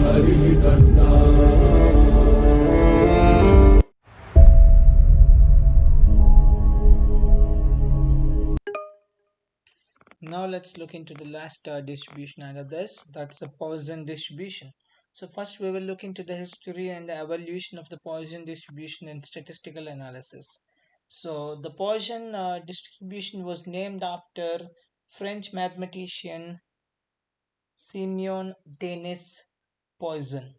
हरि करना। Now let's look into the last distribution under this, that's the Poisson distribution. So first we will look into the history and the evolution of the Poisson distribution in statistical analysis. So the Poisson distribution was named after French mathematician Simeon Denis Poisson.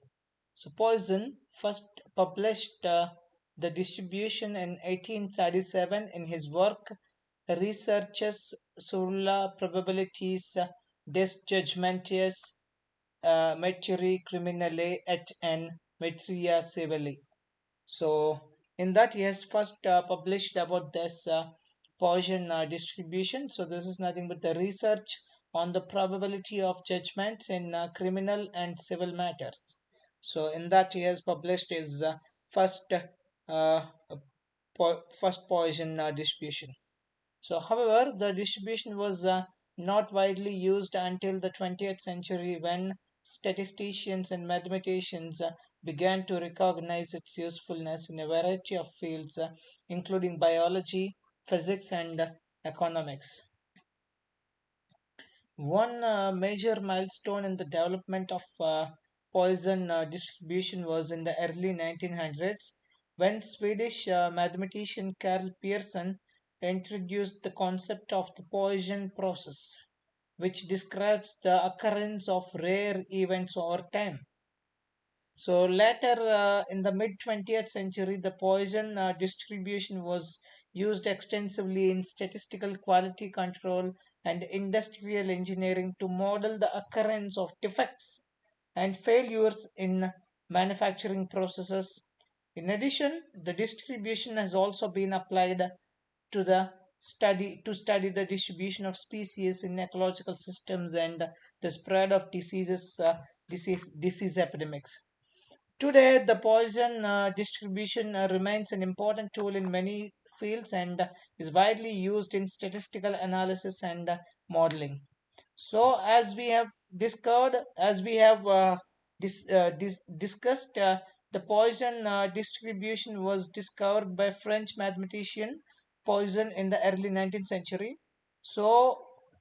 So Poisson first published the distribution in 1837 in his work Researches sur la probabilities des judgments materie criminelle et en materia civile. So in that he has first published about this Poisson distribution. So this is nothing but the research on the probability of judgments in criminal and civil matters. So in that he has published his first first Poisson distribution. So, however, the distribution was not widely used until the 20th century when statisticians and mathematicians began to recognize its usefulness in a variety of fields, including biology, physics, and economics. One major milestone in the development of Poisson distribution was in the early 1900s when Swedish mathematician Carl Pearson introduced the concept of the Poisson process, which describes the occurrence of rare events over time. So later in the mid 20th century, the Poisson distribution was used extensively in statistical quality control and industrial engineering to model the occurrence of defects and failures in manufacturing processes. In addition, the distribution has also been applied to study the distribution of species in ecological systems and the spread of disease epidemics. Today, the Poisson distribution remains an important tool in many fields and is widely used in statistical analysis and modeling. So, as we have discussed, the Poisson distribution was discovered by French mathematician Poisson in the early 19th century. So,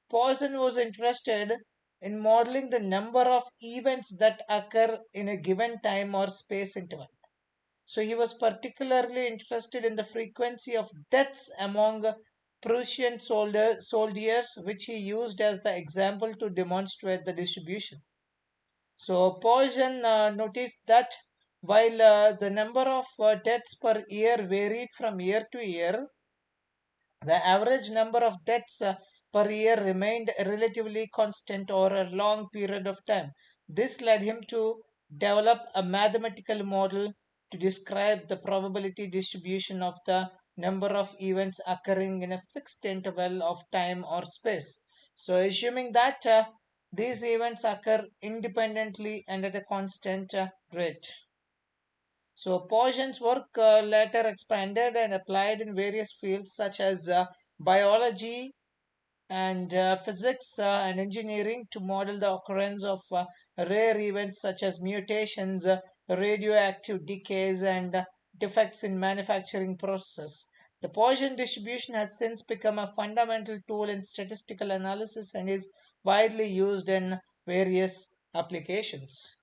Poisson was interested in modeling the number of events that occur in a given time or space interval. So he was particularly interested in the frequency of deaths among Prussian soldiers, which he used as the example to demonstrate the distribution. So Poisson noticed that while the number of deaths per year varied from year to year, the average number of deaths per year remained relatively constant over a long period of time. This led him to develop a mathematical model to describe the probability distribution of the number of events occurring in a fixed interval of time or space. So, assuming that these events occur independently and at a constant rate. So Poisson's work later expanded and applied in various fields such as biology and physics and engineering to model the occurrence of rare events such as mutations, radioactive decays, and defects in manufacturing processes. The Poisson distribution has since become a fundamental tool in statistical analysis and is widely used in various applications.